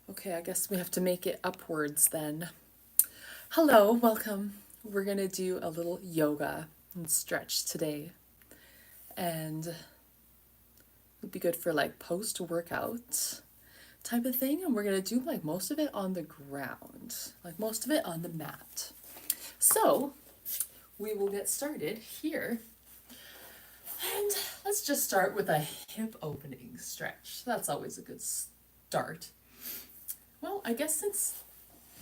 Okay, I guess we have to make it upwards then. Hello, welcome. We're gonna do a little yoga and stretch today. And it'll be good for like post workout type of thing. And we're gonna do like most of it on the ground, like most of it on the mat. So we will get started here. And let's just start with a hip opening stretch. That's always a good start. Well, I guess since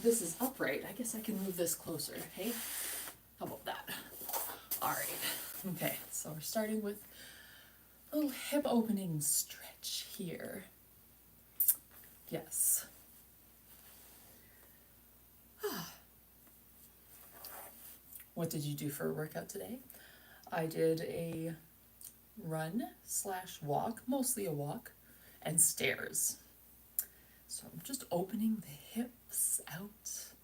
this is upright, I guess I can move this closer, hey? How about that? All right. Okay, so we're starting with a little hip opening stretch here. Yes. What did you do for a workout today? I did a run slash walk, mostly a walk, and stairs. So I'm just opening the hips out.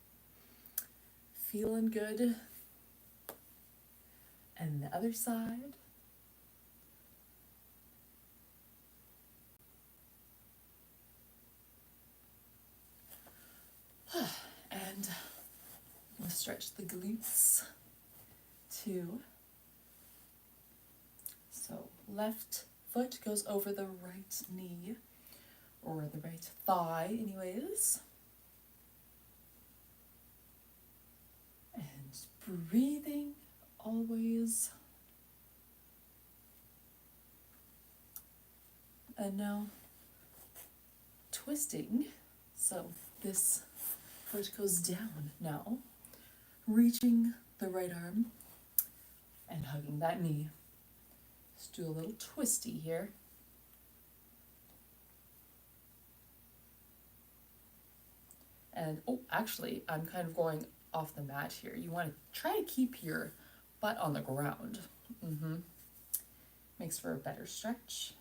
Feeling good. And the other side. And I'm going to stretch the glutes too. So left foot goes over the right knee, or the right thigh anyways. And breathing always. And now twisting. So this foot goes down now, reaching the right arm and hugging that knee. Let's do a little twisty here. And oh, actually, I'm kind of going off the mat here. You want to try to keep your butt on the ground. Makes for a better stretch.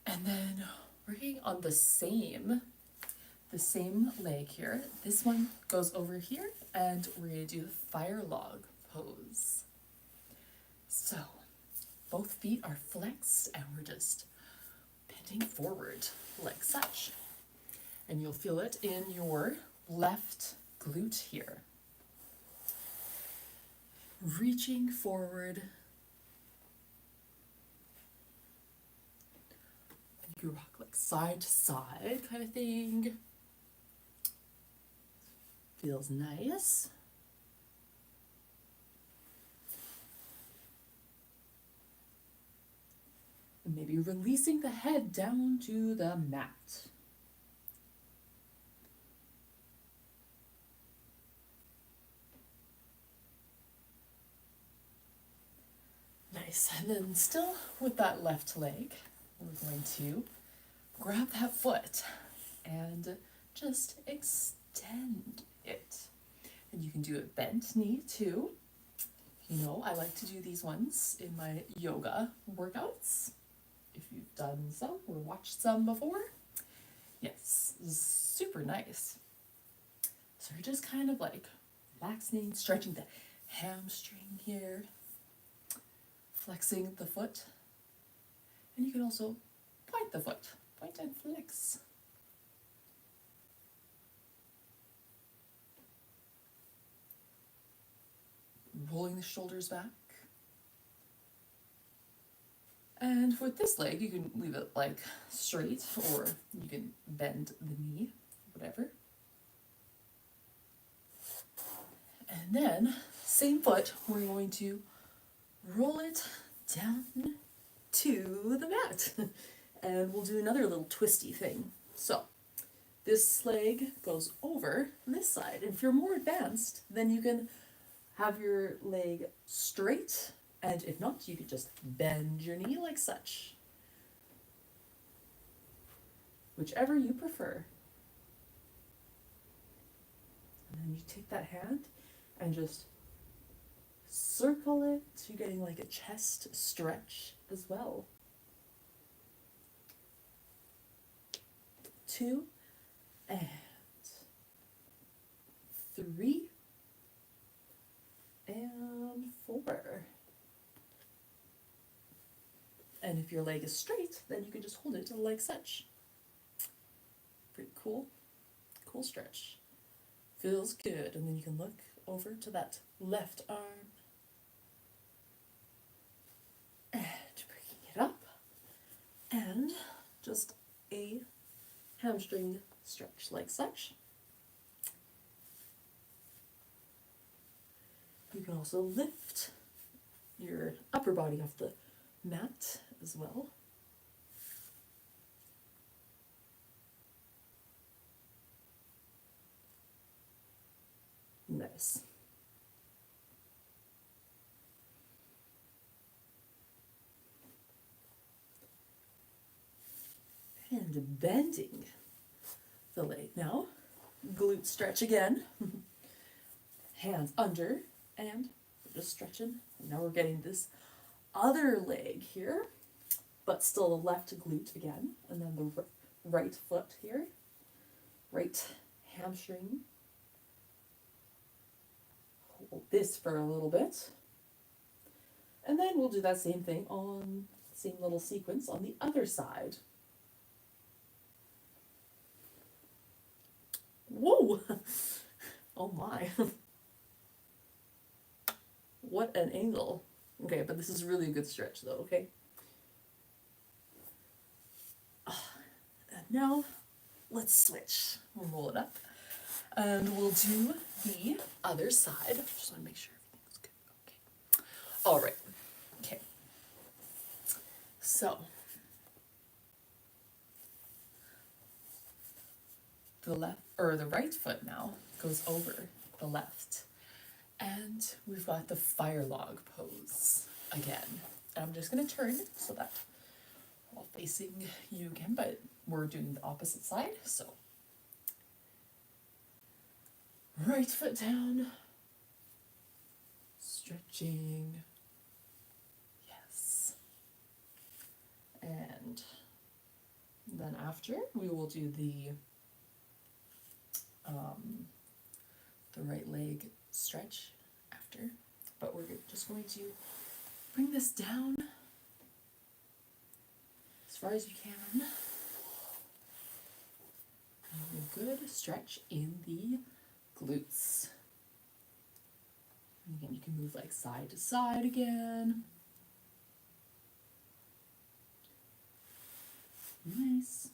And then working on the same leg here. This one goes over here, and we're going to do the fire log pose. So both feet are flexed, and we're just bending forward like such. And you'll feel it in your left glute here. Reaching forward. You rock like side to side kind of thing. Feels nice. And maybe releasing the head down to the mat. Nice. And then still with that left leg, we're going to grab that foot and just extend it. And you can do a bent knee too. You know, I like to do these ones in my yoga workouts. If you've done some or watched some before. Yes, this is super nice. So you're just kind of like relaxing, stretching the hamstring here, flexing the foot. And you can also point the foot, point and flex. Rolling the shoulders back. And with this leg, you can leave it like straight, or you can bend the knee, whatever. And then, same foot, we're going to roll it down to the mat. And we'll do another little twisty thing. So, this leg goes over this side. And if you're more advanced, then you can have your leg straight, and if not, you could just bend your knee like such. Whichever you prefer. And then you take that hand and just circle it. So you're getting like a chest stretch as well. 2 and 3 and 4. And if if your leg is straight, then you can just hold it like such. Pretty cool. Cool stretch. Feels good. And then you can look over to that left arm. And breaking it up. And just a hamstring stretch like such. You can also lift your upper body off the mat as well. Nice. And bending the leg. Now, glute stretch again. Hands under and just stretching. Now we're getting this other leg here, but still the left glute again. And then the right foot here. Right hamstring. Hold this for a little bit. And then we'll do that same thing on, same little sequence on the other side. Whoa! Oh my. What an angle. Okay, but this is really a good stretch though, okay? And now, let's switch. We'll roll it up. And we'll do the other side. Just want to make sure everything's good. Okay. All right. Okay. So, the left, or the right foot now goes over the left. And we've got the fire log pose again. And I'm just going to turn so that we're all facing you again, but we're doing the opposite side. So, right foot down, stretching, yes. And then after, we will do the right leg stretch after, but we're just going to bring this down as far as you can. And a good stretch in the glutes. And again, you can move like side to side again. Nice.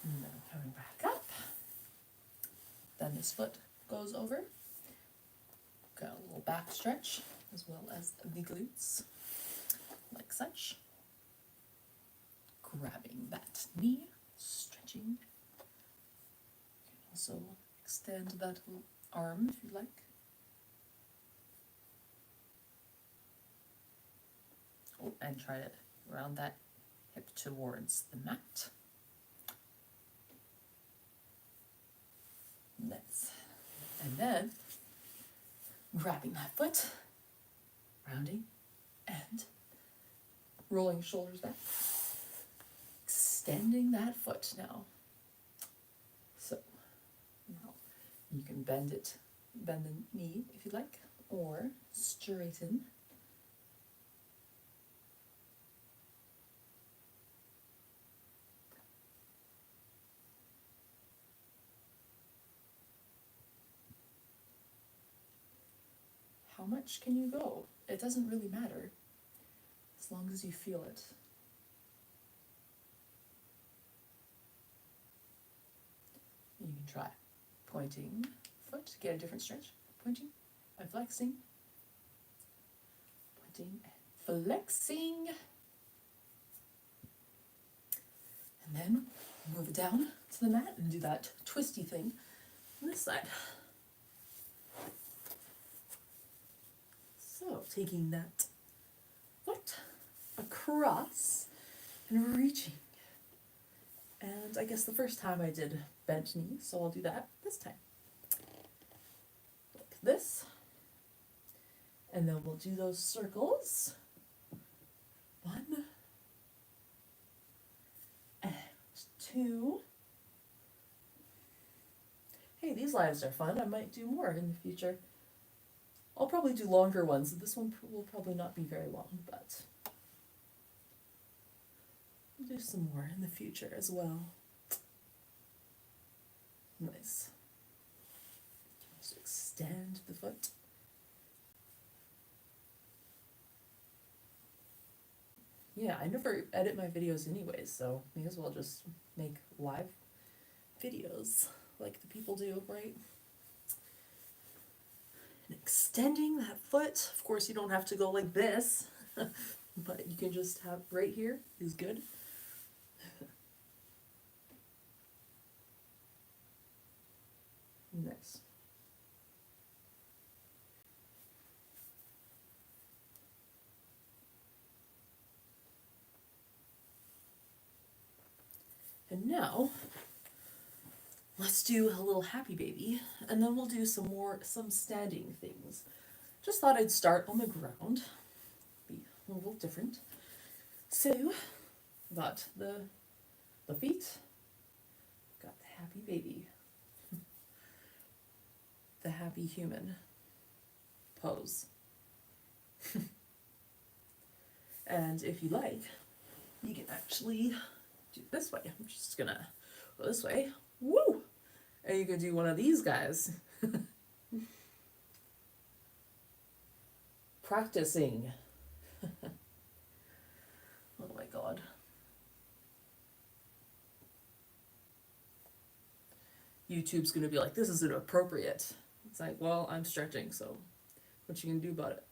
And then coming back up. Then this foot goes over. Got a little back stretch as well as the glutes, like such. Grabbing that knee, stretching. You can also extend that arm if you like. Oh, and try to round that hip towards the mat. Nice. And then grabbing that foot, rounding, and rolling shoulders back. Extending that foot now. So now you can bend the knee if you like, or straighten. How much can you go? It doesn't really matter, as long as you feel it. You can try pointing foot, get a different stretch, pointing and flexing, pointing and flexing. And then move it down to the mat and do that twisty thing on this side. So, taking that foot across and reaching. And I guess the first time I did bent knee, so I'll do that this time. Like this. And then we'll do those circles. 1 and 2. Hey, these lives are fun. I might do more in the future. I'll probably do longer ones. This one will probably not be very long, but we'll do some more in the future as well. Nice. Just extend the foot. Yeah, I never edit my videos anyways, so may as well just make live videos like the people do, right? And extending that foot. Of course, you don't have to go like this, but you can just have right here is good. Nice. And now, let's do a little happy baby, and then we'll do some standing things. Just thought I'd start on the ground, be a little different. So, got the feet, got the happy baby, the happy human pose. And if you like, you can actually do it this way. I'm just gonna go this way. Woo! And you can do one of these guys. Practicing. Oh my god. YouTube's gonna be like, this is inappropriate. It's like, well, I'm stretching, so what you gonna do about it?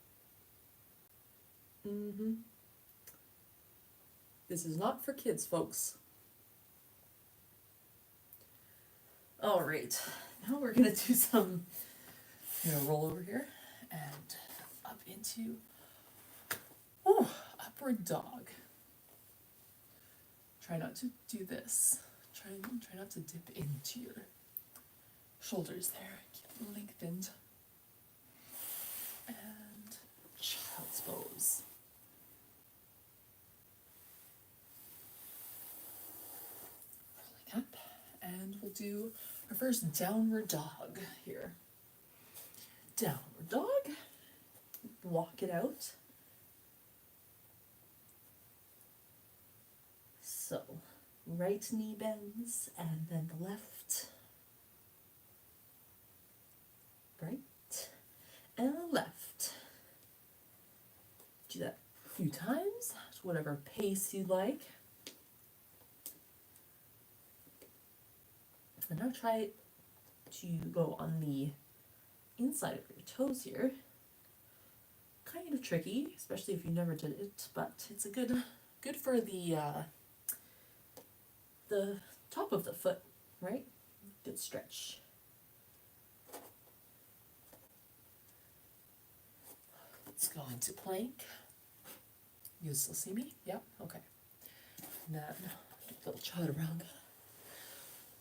This is not for kids, folks. All right, now we're gonna do some, roll over here and up into, upward dog. Try not to do this. Try not to dip into your shoulders there. Keep them lengthened. And child's pose. Rolling up, and we'll do our first downward dog here. Downward dog. Walk it out. So, right knee bends, and then the left. Right and left. Do that a few times, at whatever pace you like. And now try to go on the inside of your toes here. Kind of tricky, especially if you never did it, but it's a good for the top of the foot, right? Good stretch. Let's go into plank. You still see me? Yeah? Okay. And then a little chaturanga.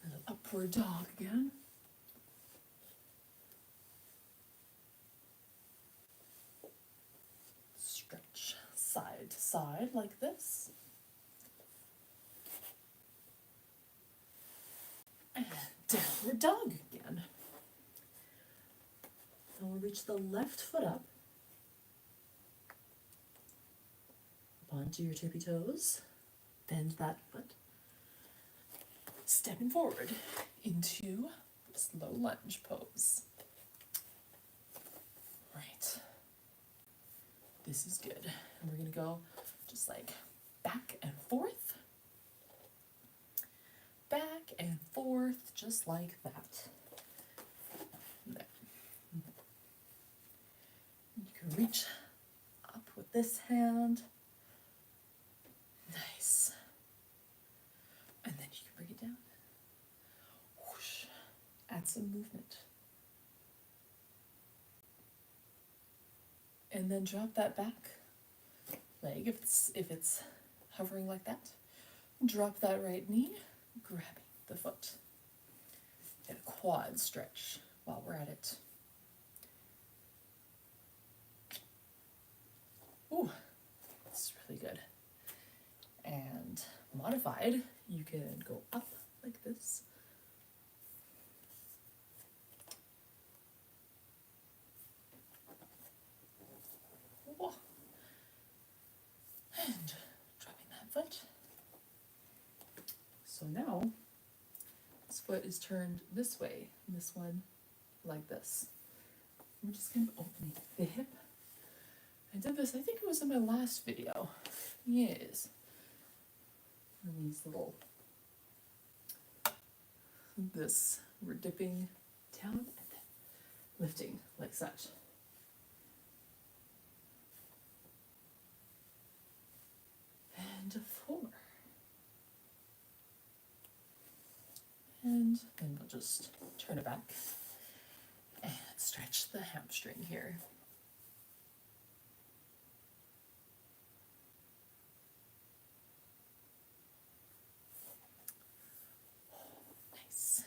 And an upward dog again. Stretch side to side like this. And downward dog again. Then we'll reach the left foot up. Onto your tippy toes. Bend that foot. Stepping forward into slow lunge pose. Right. This is good. And we're going to go just like back and forth. Back and forth, just like that. There. You can reach up with this hand. Nice. And then you can bring it down. Whoosh. Add some movement. And then drop that back leg if it's hovering like that. Drop that right knee, grabbing the foot. Get a quad stretch while we're at it. Ooh, it's really good. And modified, you can go up like this. Oh. And dropping that foot. So now this foot is turned this way, and this one like this. I'm just kind of opening the hip. I did this, I think it was in my last video. Yes. And these little, we're dipping down and then lifting like such. And 4. And then we'll just turn it back and stretch the hamstring here. Nice.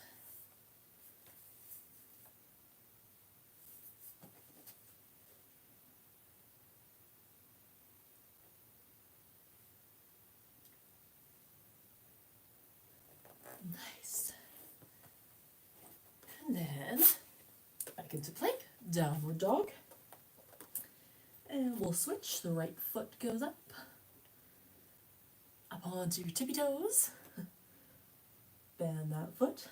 Nice. And then back into plank, downward dog. And we'll switch. The right foot goes up onto your tippy toes. Bend that foot.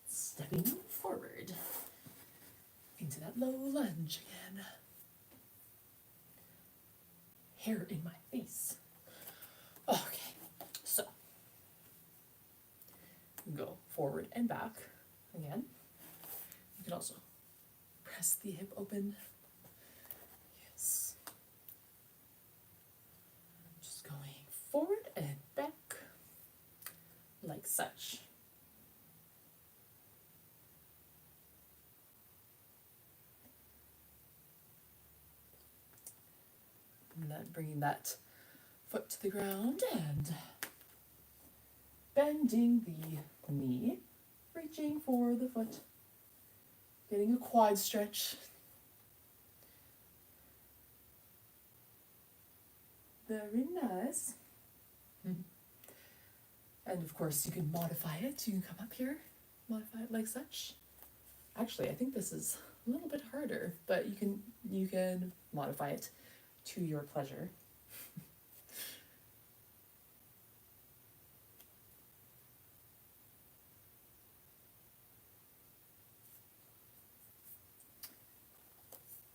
Stepping forward into that low lunge again. Hair in my face. Okay, so go forward and back again. You can also press the hip open. Yes. Just going forward and back like such. And then bringing that foot to the ground and bending the knee, reaching for the foot, getting a quad stretch. Very nice. And of course you can modify it. You can come up here, modify it like such. Actually, I think this is a little bit harder, but you can modify it to your pleasure.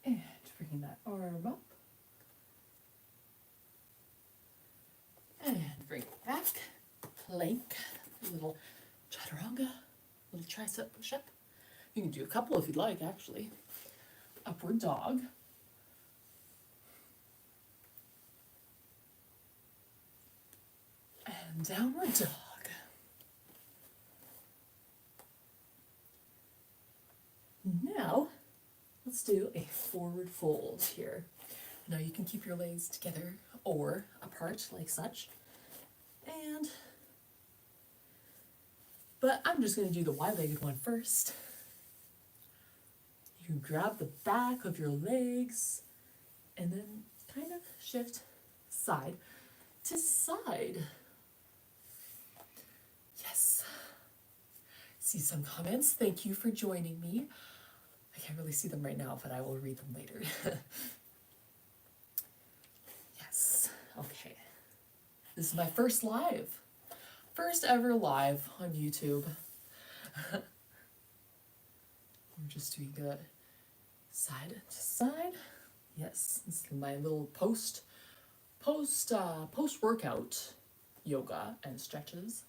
And bringing that arm up. And bring it back. Plank. A little chaturanga. A little tricep push-up. You can do a couple if you'd like, actually. Upward dog. And downward dog. Now, let's do a forward fold here. Now you can keep your legs together or apart like such. But I'm just going to do the wide-legged one first. You grab the back of your legs and then kind of shift side to side. Yes. See some comments. Thank you for joining me. I can't really see them right now, but I will read them later. Yes. Okay. This is my first live. First ever live on YouTube. I'm just doing the side to side. Yes, this is my little post workout yoga and stretches.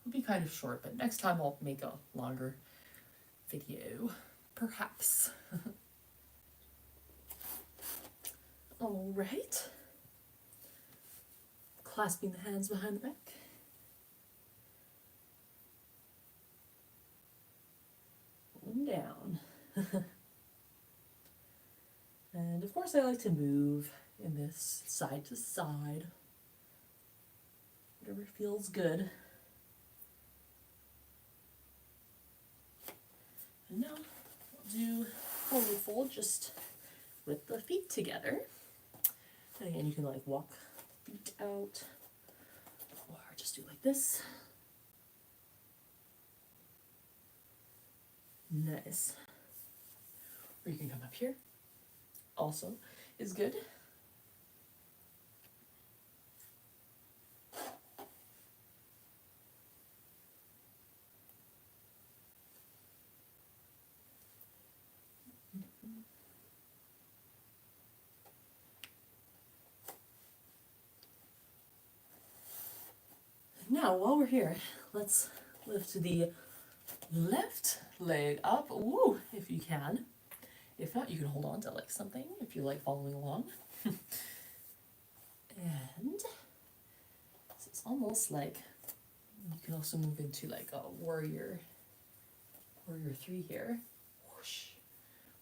It'll be kind of short, but next time I'll make a longer video, perhaps. All right. Clasping the hands behind the back. And down. And of course I like to move in this side to side. Whatever feels good. And now I'll do forward fold just with the feet together. And again, you can like walk feet out or just do like this. Nice. Or you can come up here. Also is good. Now, while we're here, let's lift the left leg up. Woo, if you can. If not, you can hold on to like something if you like following along. And this is almost like you can also move into like a warrior three here. Whoosh.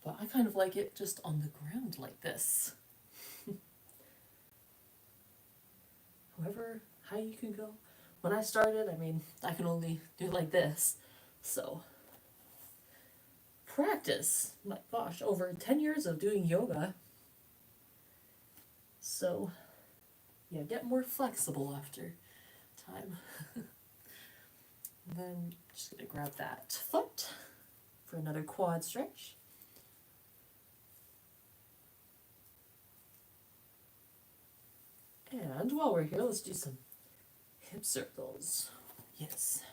But I kind of like it just on the ground like this. However high you can go. When I started, I mean, I can only do it like this. So practice, my gosh, over 10 years of doing yoga. So yeah, get more flexible after time. Then just gonna grab that foot for another quad stretch. And while we're here, let's do some hip circles. Yes.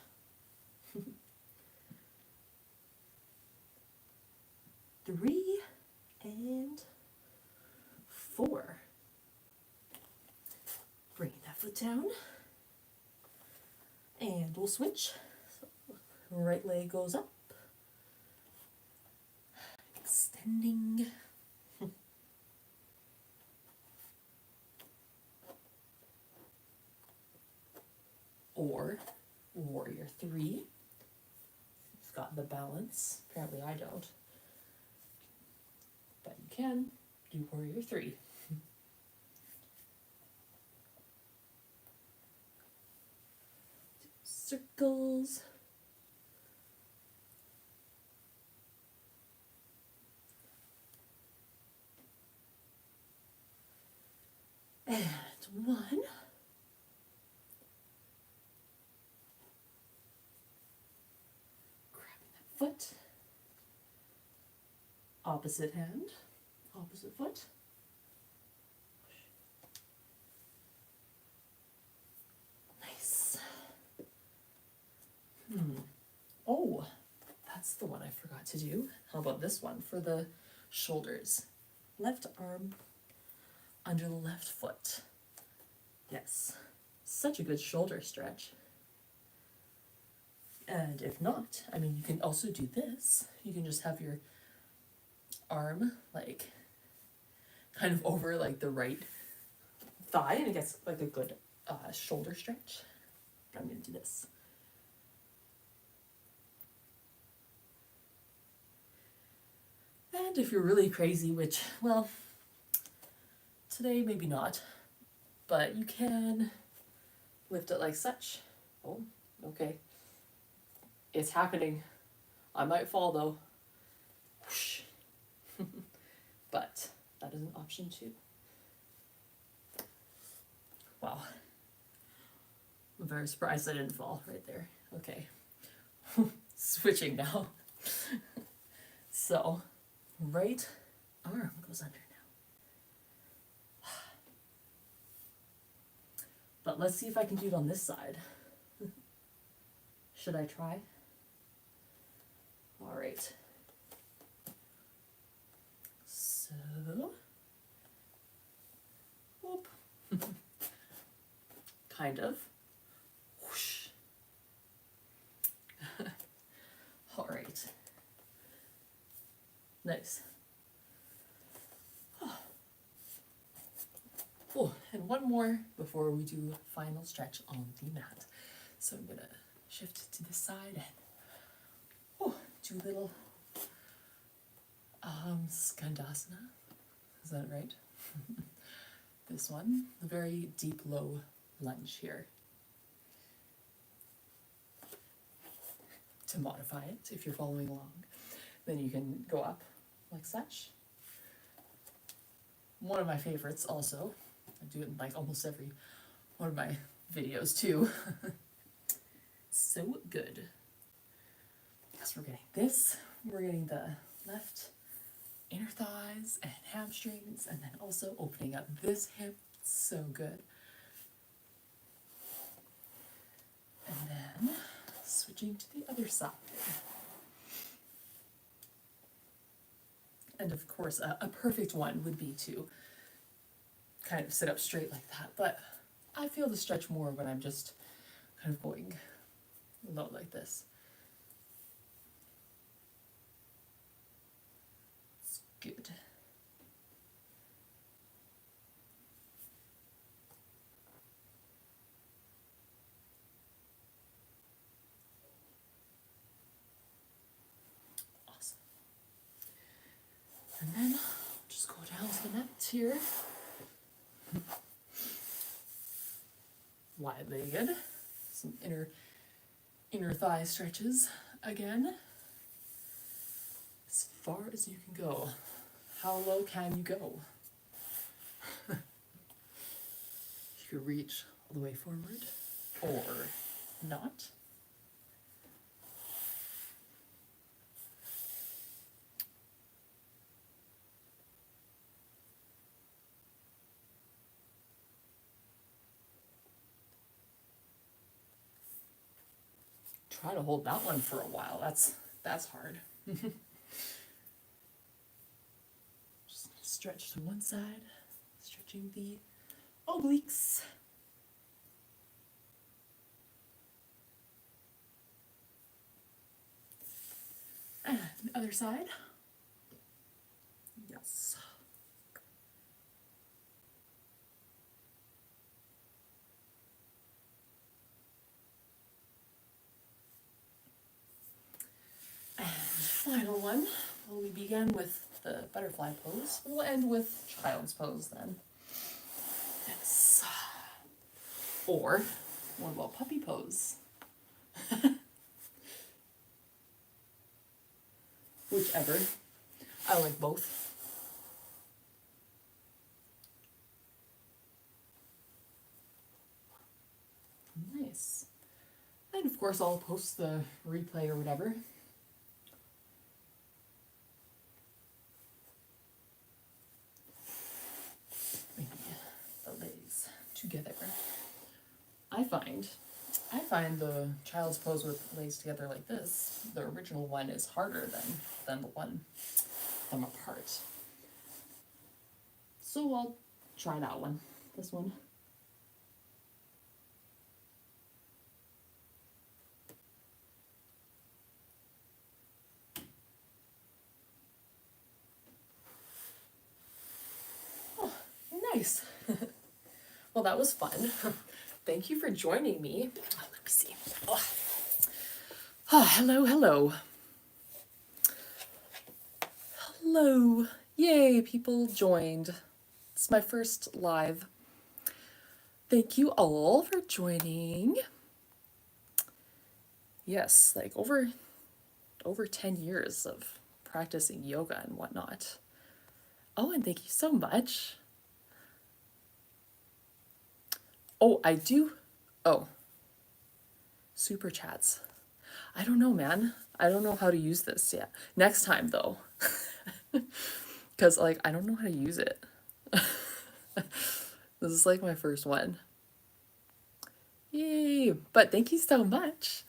3 and 4. Bring that foot down. And we'll switch. So, right leg goes up. Extending. Or warrior 3. You've got the balance. Apparently I don't. But you can do warrior 3. Circles. And 1. Grabbing that foot. Opposite hand. Opposite foot. Nice. Oh, that's the one I forgot to do. How about this one for the shoulders? Left arm under the left foot. Yes, such a good shoulder stretch. And if not, I mean, you can also do this. You can just have your arm like kind of over like the right thigh, and it gets like a good shoulder stretch. I'm gonna do this. And if you're really crazy, which, well, today maybe not, but you can lift it like such. Oh, okay. It's happening. I might fall though. Whoosh. But that is an option too. Wow. I'm very surprised I didn't fall right there. Okay. Switching now. So, right arm goes under now. But let's see if I can do it on this side. Should I try? All right. So, whoop. Kind of. Whoosh. All right. Nice. Oh, and one more before we do final stretch on the mat. So I'm gonna shift to this side and do a little skandasana. Is that right? This one, the very deep low lunge here. To modify it, if you're following along, then you can go up like such. One of my favorites also. I do it in like almost every one of my videos too. So good. Because we're getting this, we're getting the left inner thighs and hamstrings, and then also opening up this hip. So good. And then switching to the other side. And of course, a perfect one would be to kind of sit up straight like that, but I feel the stretch more when I'm just kind of going low like this. It's good. Awesome. And then just go down to the next here. Wide-legged. Some inner thigh stretches again. As far as you can go. How low can you go? You could reach all the way forward or not. Try to hold that one for a while. That's hard. Just stretch to one side, stretching the obliques. And the other side. Yes. And final one. Well, we began with the butterfly pose. We'll end with child's pose then. Yes. Or what about puppy pose? Whichever. I like both. Nice. And of course I'll post the replay or whatever. Maybe the legs together. I find the child's pose with legs together like this, the original one, is harder than the one them apart. So I'll try that one. This one. Oh, nice. Well, that was fun. Thank you for joining me. Oh, let me see. Oh. Oh, hello, hello. Hello. Yay, people joined. It's my first live. Thank you all for joining. Yes, like over 10 years of practicing yoga and whatnot. Oh, and thank you so much. Oh, I do. Oh, super chats. I don't know, man. I don't know how to use this yet. Next time, though. Because, like, I don't know how to use it. This is, like, my first one. Yay! But thank you so much.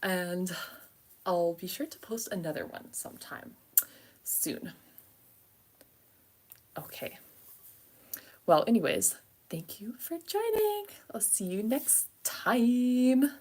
And I'll be sure to post another one sometime soon. Okay. Well, anyways, thank you for joining. I'll see you next time.